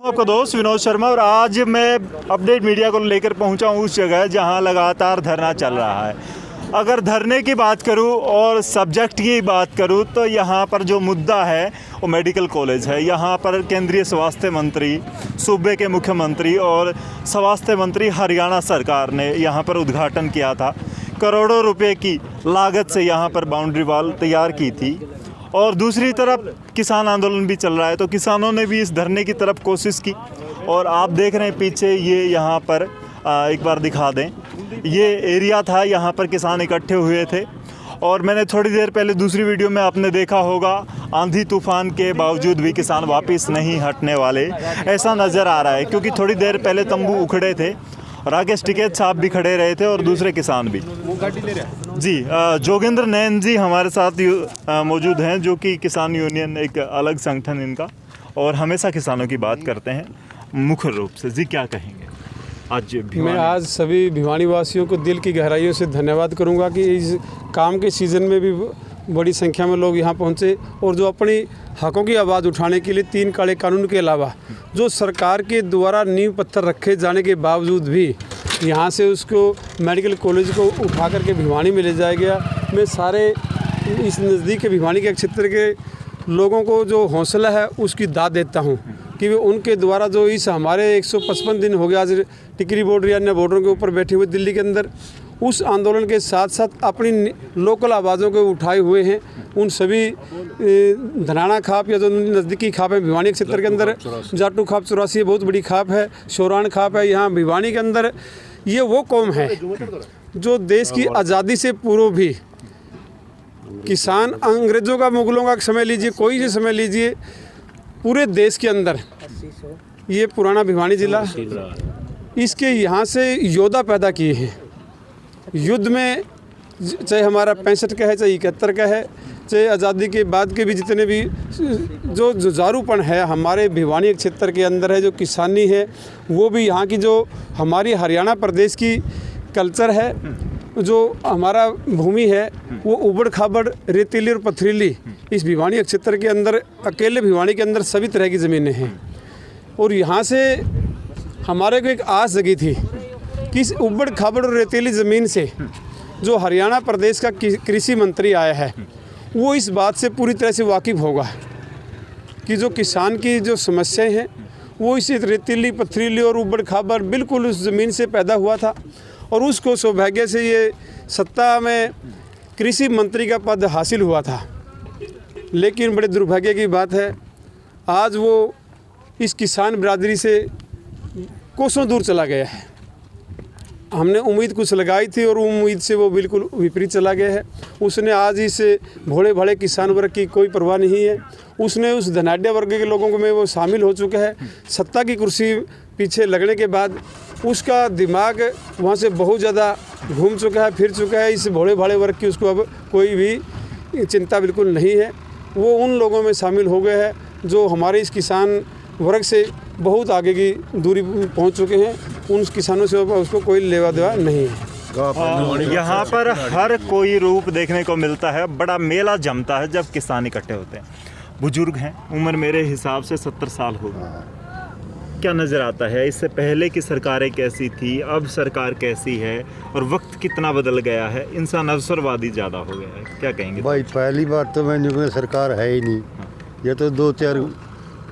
आपका दोस्त विनोद शर्मा और आज मैं अपडेट मीडिया को लेकर पहुंचा हूं उस जगह जहां लगातार धरना चल रहा है। अगर धरने की बात करूं और सब्जेक्ट की बात करूं तो यहां पर जो मुद्दा है वो मेडिकल कॉलेज है। यहां पर केंद्रीय स्वास्थ्य मंत्री, सूबे के मुख्यमंत्री और स्वास्थ्य मंत्री हरियाणा सरकार ने यहां पर उद्घाटन किया था। करोड़ों रुपए की लागत से यहां पर बाउंड्री वॉल तैयार की थी और दूसरी तरफ किसान आंदोलन भी चल रहा है, तो किसानों ने भी इस धरने की तरफ कोशिश की। और आप देख रहे हैं पीछे ये यहाँ पर एक बार दिखा दें, ये एरिया था, यहाँ पर किसान इकट्ठे हुए थे। और मैंने थोड़ी देर पहले दूसरी वीडियो में आपने देखा होगा, आंधी तूफान के बावजूद भी किसान वापस नहीं हटने वाले, ऐसा नज़र आ रहा है। क्योंकि थोड़ी देर पहले तंबू उखड़े थे, राकेश टिकैत साहब भी खड़े रहे थे और दूसरे किसान भी। जी, जोगेंद्र नैन जी हमारे साथ मौजूद हैं, जो कि किसान यूनियन एक अलग संगठन इनका, और हमेशा किसानों की बात करते हैं मुख्य रूप से। जी, क्या कहेंगे आज? मैं आज सभी भिवानी वासियों को दिल की गहराइयों से धन्यवाद करूंगा कि इस काम के सीज़न में भी बड़ी संख्या में लोग यहाँ पहुँचे और जो अपनी हकों की आवाज़ उठाने के लिए 3 काले कानून के अलावा जो सरकार के द्वारा नींव पत्थर रखे जाने के बावजूद भी यहाँ से उसको मेडिकल कॉलेज को उठा करके भिवानी में ले जाया गया। मैं सारे इस नज़दीक के भिवानी के क्षेत्र के लोगों को जो हौसला है उसकी दाद देता हूँ कि वे उनके द्वारा जो इस हमारे 155 दिन हो गया आज टिकरी बॉर्डर या अन्य बॉर्डरों के ऊपर बैठे हुए दिल्ली के अंदर, उस आंदोलन के साथ साथ अपनी लोकल आवाज़ों को उठाए हुए हैं। उन सभी धनाना खाप या जो नज़दीकी खाप है भिवानी क्षेत्र के अंदर, जाटू खाप 84 बहुत बड़ी खाप है, शोरान खाप है। यहाँ भिवानी के अंदर ये वो कौम है जो देश की आज़ादी से पूर्व भी किसान, अंग्रेज़ों का, मुगलों का समय लीजिए, कोई से समय लीजिए, पूरे देश के अंदर ये पुराना भिवानी ज़िला, इसके यहाँ से योद्धा पैदा किए हैं। युद्ध में चाहे हमारा 65 का है, चाहे 71 का है, चाहे आज़ादी के बाद के भी जितने भी जो जुझारूपन है हमारे भिवानी क्षेत्र के अंदर है, जो किसानी है, वो भी यहाँ की जो हमारी हरियाणा प्रदेश की कल्चर है, जो हमारा भूमि है वो उबड़ खाबड़, रेतीली और पथरीली, इस भिवानी क्षेत्र के अंदर, अकेले भिवानी के अंदर सभी तरह की ज़मीनें हैं। और यहाँ से हमारे को एक आस जगी थी कि इस उबड़ खाबड़ और रेतीली ज़मीन से जो हरियाणा प्रदेश का कृषि मंत्री आया है वो इस बात से पूरी तरह से वाकिफ़ होगा कि जो किसान की जो समस्याएं हैं वो इस रेतीली, पथरीली और उबड़ खाबड़ बिल्कुल उस ज़मीन से पैदा हुआ था। और उसको सौभाग्य से ये सत्ता में कृषि मंत्री का पद हासिल हुआ था। लेकिन बड़े दुर्भाग्य की बात है, आज वो इस किसान बिरादरी से कोसों दूर चला गया है। हमने उम्मीद कुछ लगाई थी और उम्मीद से वो बिल्कुल विपरीत चला गया है। उसने आज इस भोले भाले किसान वर्ग की कोई परवाह नहीं है। उसने उस धनाढ़ वर्ग के लोगों में वो शामिल हो चुका है। सत्ता की कुर्सी पीछे लगने के बाद उसका दिमाग वहाँ से बहुत ज़्यादा घूम चुका है, फिर चुका है। इस भोले भाले वर्ग की उसको अब कोई भी चिंता बिल्कुल नहीं है। वो उन लोगों में शामिल हो गए हैं जो हमारे इस किसान वर्ग से बहुत आगे की दूरी पहुंच चुके हैं। उन किसानों से उसको कोई लेवा देवा नहीं है। यहाँ पर हर कोई रूप देखने को मिलता है, बड़ा मेला जमता है जब किसान इकट्ठे होते हैं। बुजुर्ग हैं, उम्र मेरे हिसाब से 70 साल हो गई। क्या नज़र आता है इससे पहले की सरकारें कैसी थी, अब सरकार कैसी है, और वक्त कितना बदल गया है? इंसान अवसरवादी ज़्यादा हो गया है, क्या कहेंगे? भाई पहली बात तो मैं सरकार है ही नहीं, ये तो 2-4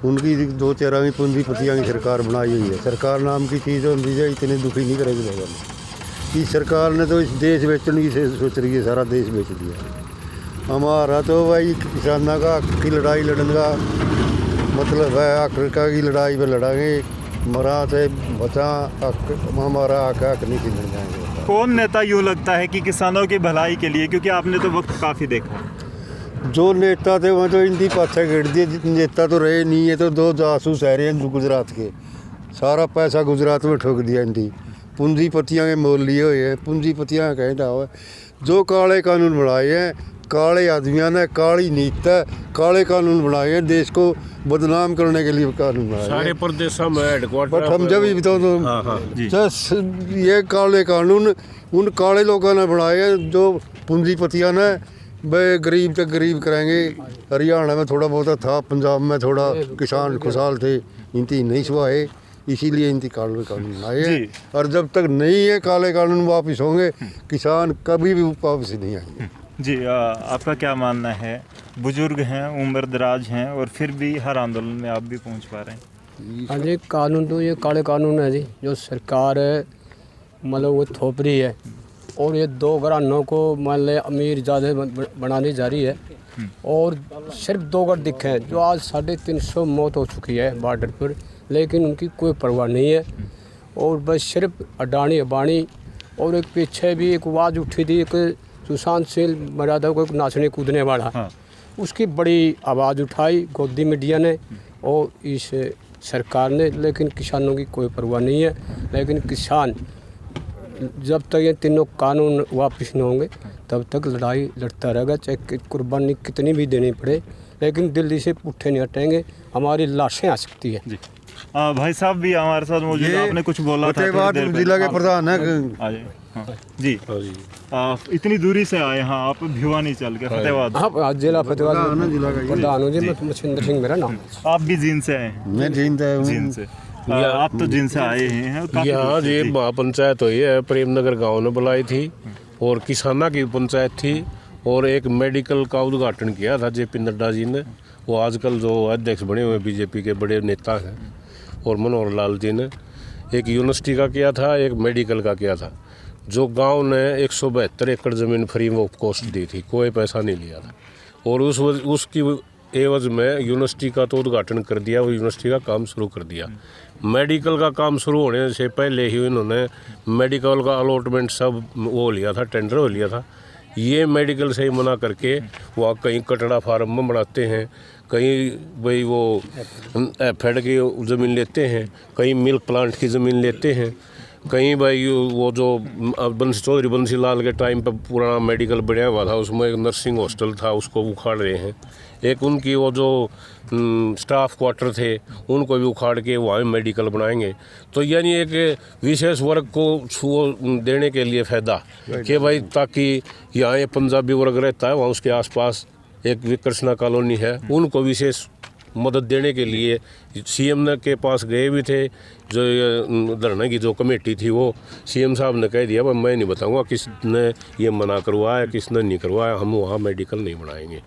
उनकी 2-4 आवी पूंजीपतियों की सरकार बनाई हुई है। सरकार नाम की चीज़ होती है, इतने दुखी नहीं करेगी लोगों ने। इस सरकार ने तो इस देश बेचने की सोच रही है, सारा देश बेच दिया। हमारा तो भाई किसानों का हक की लड़ाई लड़ने का मतलब है, हक की लड़ाई में लड़ाएंगे, मरा से बचा, हमारा हक नहीं छीन जाएंगे। कौन नेता यूँ लगता है कि किसानों की भलाई के लिए, क्योंकि आपने तो वक्त काफ़ी देखा, जो नेता थे वह तो इनकी पाछा गिर दिए, नेता तो रहे नहीं है। तो 2 जासूस है रहे हैं गुजरात के, सारा पैसा गुजरात में ठोक दिया इनकी। पूंजीपतियाँ के मोल लिए हुए हैं, पूंजीपतियाँ कहता है जो काले कानून बनाए हैं, काले आदमियों ने, काली नीति है, काले कानून बनाए हैं, देश को बदनाम करने के लिए कानून बनाए सारे प्रदेशों में हेडक्वार्टर। बट हम जब भी बताओ तो ये काले कानून उन काले लोगों ने बनाए हैं जो पूंजीपतियाँ ने भाई गरीब तक गरीब करेंगे। हरियाणा में थोड़ा बहुत था, पंजाब में थोड़ा किसान खुशहाल थे, इनकी नहीं सुहा है, इसीलिए इनकी काले कानून आए हैं। जी। और जब तक नहीं है काले कानून वापस होंगे, किसान कभी भी वापस नहीं आएंगे। जी आपका क्या मानना है? बुजुर्ग हैं, उम्र दराज हैं और फिर भी हर आंदोलन में आप भी पहुंच पा रहे हैं। हाँ जी, कानून तो ये काले कानून है जी, जो सरकार है मतलब वो थोप रही है और ये 2 घरानों को मान ले अमीर ज़्यादा बनाने जा रही है। और सिर्फ 2 घर दिखे हैं, जो आज 350 मौत हो चुकी है बॉर्डर पर, लेकिन उनकी कोई परवाह नहीं है। और बस सिर्फ अडानी अबानी। और एक पीछे भी एक आवाज़ उठी थी, एक सुशांत सिंह मर्यादा को, एक नाचने कूदने वाला, हाँ। उसकी बड़ी आवाज़ उठाई गोदी मीडिया ने और इस सरकार ने, लेकिन किसानों की कोई परवाह नहीं है। लेकिन किसान जब तक ये तीनों कानून वापस न होंगे तब तक लड़ाई लड़ता रहेगा, चाहे कुर्बानी कितनी भी देनी पड़े, लेकिन दिल्ली से पुट्ठे नहीं हटेंगे। हमारी लाशें आ सकती है। जी भाई साहब भी हमारे साथ मौजूद हैं। आपने कुछ बोला था? फतेहाबाद जिला के प्रधान है। आ जाइए। हाँ जी, इतनी दूरी से आए। हाँ, आप भिवानी चल के फतेहाबाद। हाँ, जिला फतेहाबाद जिला का प्रधान हूँ जी, मैं मच्छिंदर सिंह मेरा नाम। आप भी जींद से आए हैं? मैं जींद है। जींद से। आप तो जींद से आए हैं। काफी यहाँ दूर से। ये जी। महापंचायत हुई है, प्रेमनगर गांव ने बुलाई थी और किसाना की पंचायत थी और एक मेडिकल का उद्घाटन किया था JP नड्डा जी ने। वो आजकल जो अध्यक्ष बने हुए BJP के बड़े नेता हैं, और मनोहर लाल जी ने एक यूनिवर्सिटी का किया था, एक मेडिकल का किया था। जो गांव ने 172 एकड़ ज़मीन फ्री में कॉस्ट दी थी, कोई पैसा नहीं लिया था। और उसकी एवज में यूनिवर्सिटी का तो उद्घाटन कर दिया, वो यूनिवर्सिटी का काम शुरू कर दिया। मेडिकल का काम शुरू होने से पहले ही इन्होंने मेडिकल का अलॉटमेंट सब वो लिया था, टेंडर हो लिया था। ये मेडिकल से ही मना करके वहाँ कहीं कटड़ा फार्म में बनाते हैं, कहीं भाई वो फेड की ज़मीन लेते हैं, कहीं मिल्क प्लांट की ज़मीन लेते हैं, कहीं भाई वो जो चौधरी बंसी लाल के टाइम पर पुराना मेडिकल बनाया हुआ था, उसमें एक नर्सिंग हॉस्टल था, उसको उखाड़ रहे हैं। एक उनकी वो जो स्टाफ क्वार्टर थे, उनको भी उखाड़ के वहाँ मेडिकल बनाएंगे। तो यानी एक विशेष वर्ग को वो देने के लिए फ़ायदा कि भाई, ताकि यहाँ पंजाबी वर्ग रहता है, वहाँ उसके आसपास एक विकर्षणा कॉलोनी है, उनको विशेष मदद देने के लिए CM के पास गए भी थे। जो धरने की जो कमेटी थी, वो CM साहब ने कह दिया, मैं नहीं बताऊंगा किसने ये मना करवाया, किसने नहीं करवाया, हम वहाँ मेडिकल नहीं बनाएंगे।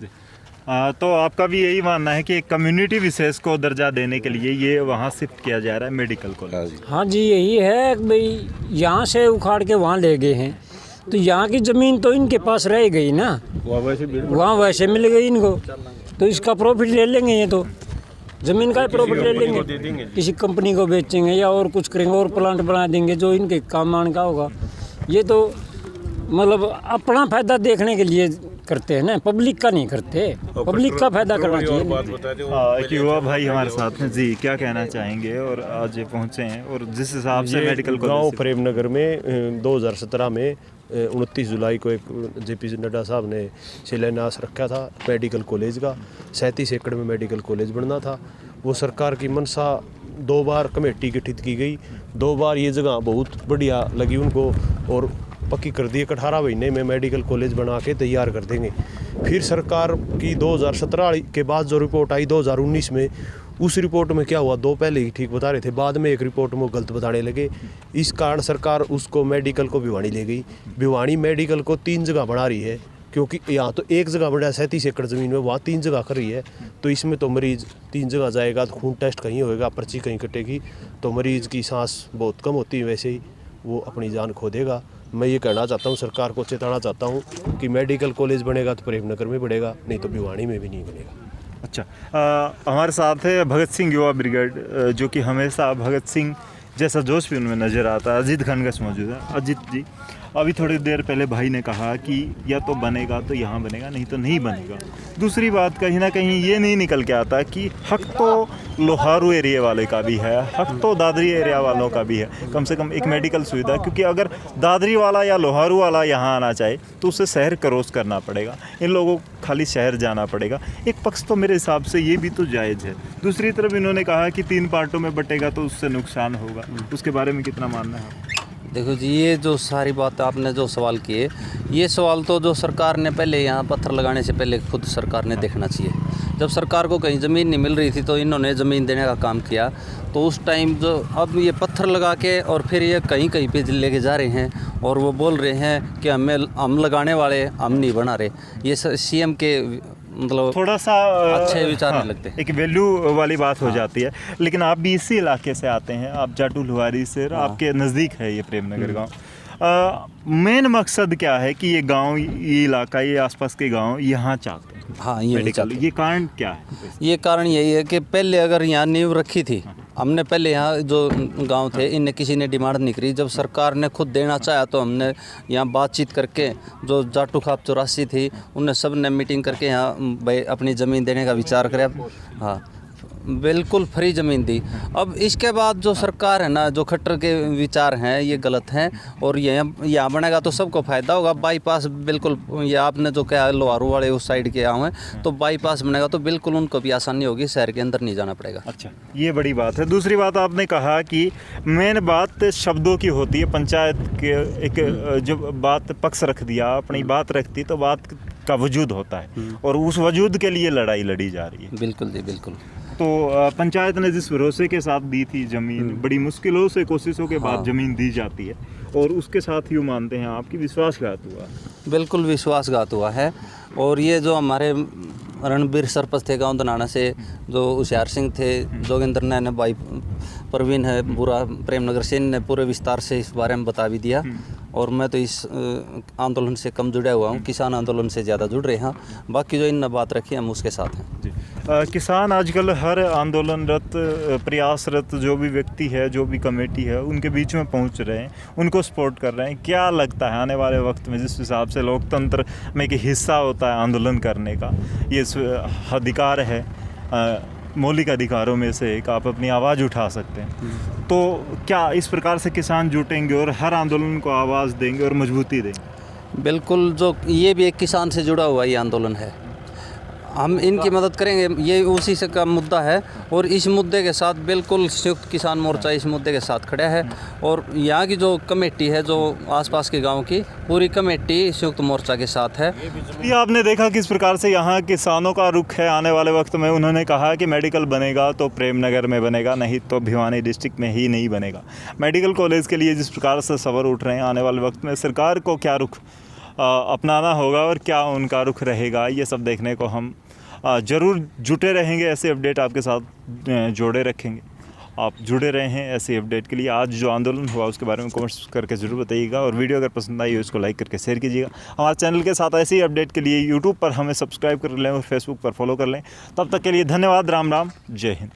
तो आपका भी यही मानना है कि एक कम्युनिटी विशेष को दर्जा देने के लिए ये वहाँ शिफ्ट किया जा रहा है मेडिकल कॉलेज? हाँ जी, यही है भाई, यहाँ से उखाड़ के वहाँ ले गए हैं, तो यहाँ की ज़मीन तो इनके पास रह गई ना, वहाँ वैसे मिल गई इनको, तो इसका प्रॉफिट ले लेंगे। ये तो ज़मीन का प्रॉफिट ले लेंगे, किसी कंपनी को बेचेंगे या और कुछ करेंगे, और प्लांट बना देंगे जो इनके काम आने का होगा। ये तो मतलब अपना फ़ायदा देखने के लिए करते हैं ना, पब्लिक का नहीं करते। पब्लिक का फ़ायदा करना चाहिए। एक युवा भाई हमारे साथ हैं। जी, क्या कहना चाहेंगे? और आज ये पहुँचे हैं और जिस हिसाब से मेडिकल गांव प्रेमनगर में 2017 में 29 जुलाई को एक JP नड्डा साहब ने शिलान्यास रखा था मेडिकल कॉलेज का। 37 एकड़ में मेडिकल कॉलेज बनना था। वो सरकार की मनसा 2 बार कमेटी गठित की गई, 2 बार ये जगह बहुत बढ़िया लगी उनको और पक्की कर दी। 18 महीने में मेडिकल कॉलेज बना के तैयार कर देंगे। फिर सरकार की 2017 के बाद जो रिपोर्ट आई 2019 में, उस रिपोर्ट में क्या हुआ, 2 पहले ही ठीक बता रहे थे, बाद में एक रिपोर्ट में गलत बताने लगे। इस कारण सरकार उसको मेडिकल को भिवानी ले गई। भिवानी मेडिकल को 3 जगह बना रही है, क्योंकि यहाँ तो 1 जगह बढ़ा 37 एकड़ ज़मीन में, वहाँ 3 जगह कर रही है। तो इसमें तो मरीज़ 3 जगह जाएगा, तो खून टेस्ट कहीं होएगा, पर्ची कहीं कटेगी, तो मरीज़ की सांस बहुत कम होती है, वैसे ही वो अपनी जान खो देगा। मैं ये कहना चाहता हूँ, सरकार को चेताना चाहता हूँ कि मेडिकल कॉलेज बनेगा तो प्रेमनगर में बढ़ेगा, नहीं तो भिवानी में भी नहीं बनेगा। अच्छा, हमारे साथ है भगत सिंह युवा ब्रिगेड, जो कि हमेशा भगत सिंह जैसा जोश भी उनमें नज़र आता है। अजीत घनघस मौजूद है। अजीत जी, अभी थोड़ी देर पहले भाई ने कहा कि या तो बनेगा तो यहाँ बनेगा, नहीं तो नहीं बनेगा। दूसरी बात कहीं ना कहीं ये नहीं निकल के आता कि हक तो लोहारू एरिया वाले का भी है, हक तो दादरी एरिया वालों का भी है, कम से कम एक मेडिकल सुविधा। क्योंकि अगर दादरी वाला या लोहारू वाला यहाँ आना चाहे तो उसे शहर क्रॉस करना पड़ेगा, इन लोगों को खाली शहर जाना पड़ेगा। एक पक्ष तो मेरे हिसाब से ये भी तो जायज़ है। दूसरी तरफ इन्होंने कहा कि 3 पार्टों में बटेगा तो उससे नुकसान होगा, उसके बारे में कितना मानना है? देखो जी, ये जो सारी बात आपने जो सवाल किए, ये सवाल तो जो सरकार ने पहले यहाँ पत्थर लगाने से पहले खुद सरकार ने देखना चाहिए। जब सरकार को कहीं ज़मीन नहीं मिल रही थी तो इन्होंने ज़मीन देने का काम किया। तो उस टाइम जो अब ये पत्थर लगा के और फिर ये कहीं कहीं पे लेके जा रहे हैं और वो बोल रहे हैं कि हम लगाने वाले, हम नहीं बना रहे। ये सीएम के मतलब थोड़ा सा अच्छे विचार नहीं लगते। एक वैल्यू वाली बात हो जाती है। लेकिन आप भी इसी इलाके से आते हैं, आप जाटू लुहारी से, आपके नज़दीक है ये प्रेमनगर गांव। मेन मकसद क्या है कि ये गांव, ये इलाका, ये आसपास के गांव यहाँ चाहते हैं? हाँ, ये मेडिकल, ये कारण क्या है? ये कारण यही है कि पहले अगर यहाँ नींव रखी थी, हमने पहले यहाँ जो गांव थे इनने किसी ने डिमांड नहीं करी। जब सरकार ने खुद देना चाहा तो हमने यहाँ बातचीत करके जो जाटू खाप 84 थी उनने सब ने मीटिंग करके यहाँ भाई अपनी ज़मीन देने का विचार करे। हाँ, बिल्कुल फ्री ज़मीन दी। अब इसके बाद जो सरकार है ना, जो खट्टर के विचार हैं ये गलत हैं और यहाँ बनेगा तो सबको फ़ायदा होगा। बाईपास बिल्कुल, ये आपने जो कहा लोहारू वाले उस साइड के यहाँ हैं, तो बाईपास बनेगा तो बिल्कुल उनको भी आसानी होगी, शहर के अंदर नहीं जाना पड़ेगा। अच्छा, ये बड़ी बात है। दूसरी बात आपने कहा कि मेन बात शब्दों की होती है। पंचायत के एक जो बात पक्ष रख दिया, अपनी बात रखती तो बात का वजूद होता है और उस वजूद के लिए लड़ाई लड़ी जा रही है। बिल्कुल जी, बिल्कुल। तो पंचायत ने जिस भरोसे के साथ दी थी ज़मीन, बड़ी मुश्किलों से, कोशिशों के बाद ज़मीन दी जाती है और उसके साथ यूँ मानते हैं आपकी विश्वासघात हुआ? बिल्कुल विश्वासघात हुआ है। और ये जो हमारे रणबीर सरपंच थे गांव दनाना से, जो होशियार सिंह थे, जोगिंदर ने भाई प्रवीण है, पूरा प्रेमनगर से ने पूरे विस्तार से इस बारे में बता भी दिया। और मैं तो इस आंदोलन से कम जुड़ा हुआ हूँ, किसान आंदोलन से ज़्यादा जुड़ रहे हैं। बाकी जो इन बात रखी हम उसके साथ हैं जी। किसान आजकल हर आंदोलनरत, प्रयासरत जो भी व्यक्ति है, जो भी कमेटी है, उनके बीच में पहुंच रहे हैं, उनको सपोर्ट कर रहे हैं। क्या लगता है आने वाले वक्त में, जिस हिसाब से लोकतंत्र में एक हिस्सा होता है आंदोलन करने का, ये अधिकार है, मौलिक अधिकारों में से एक, आप अपनी आवाज़ उठा सकते हैं, तो क्या इस प्रकार से किसान जुटेंगे और हर आंदोलन को आवाज़ देंगे और मजबूती देंगे? बिल्कुल। जो ये भी एक किसान से जुड़ा हुआ ये आंदोलन है, हम इनकी मदद करेंगे, ये उसी से का मुद्दा है। और इस मुद्दे के साथ बिल्कुल संयुक्त किसान मोर्चा इस मुद्दे के साथ खड़ा है। और यहाँ की जो कमेटी है, जो आसपास के गांव की पूरी कमेटी संयुक्त मोर्चा के साथ है। ये आपने देखा किस प्रकार से यहाँ किसानों का रुख है आने वाले वक्त में। उन्होंने कहा कि मेडिकल बनेगा तो प्रेमनगर में बनेगा, नहीं तो भिवानी डिस्ट्रिक्ट में ही नहीं बनेगा। मेडिकल कॉलेज के लिए जिस प्रकार से सवाल उठ रहे हैं, आने वाले वक्त में सरकार को क्या रुख अपनाना होगा और क्या उनका रुख रहेगा, ये सब देखने को हम ज़रूर जुटे रहेंगे। ऐसे अपडेट आपके साथ जोड़े रखेंगे। आप जुड़े रहे हैं ऐसे अपडेट के लिए। आज जो आंदोलन हुआ उसके बारे में कमेंट्स करके ज़रूर बताइएगा और वीडियो अगर पसंद आई हो इसको लाइक करके शेयर कीजिएगा। हमारे चैनल के साथ ऐसे ही अपडेट के लिए यूट्यूब पर हमें सब्सक्राइब कर लें और फेसबुक पर फॉलो कर लें। तब तक के लिए धन्यवाद। राम राम, जय हिंद।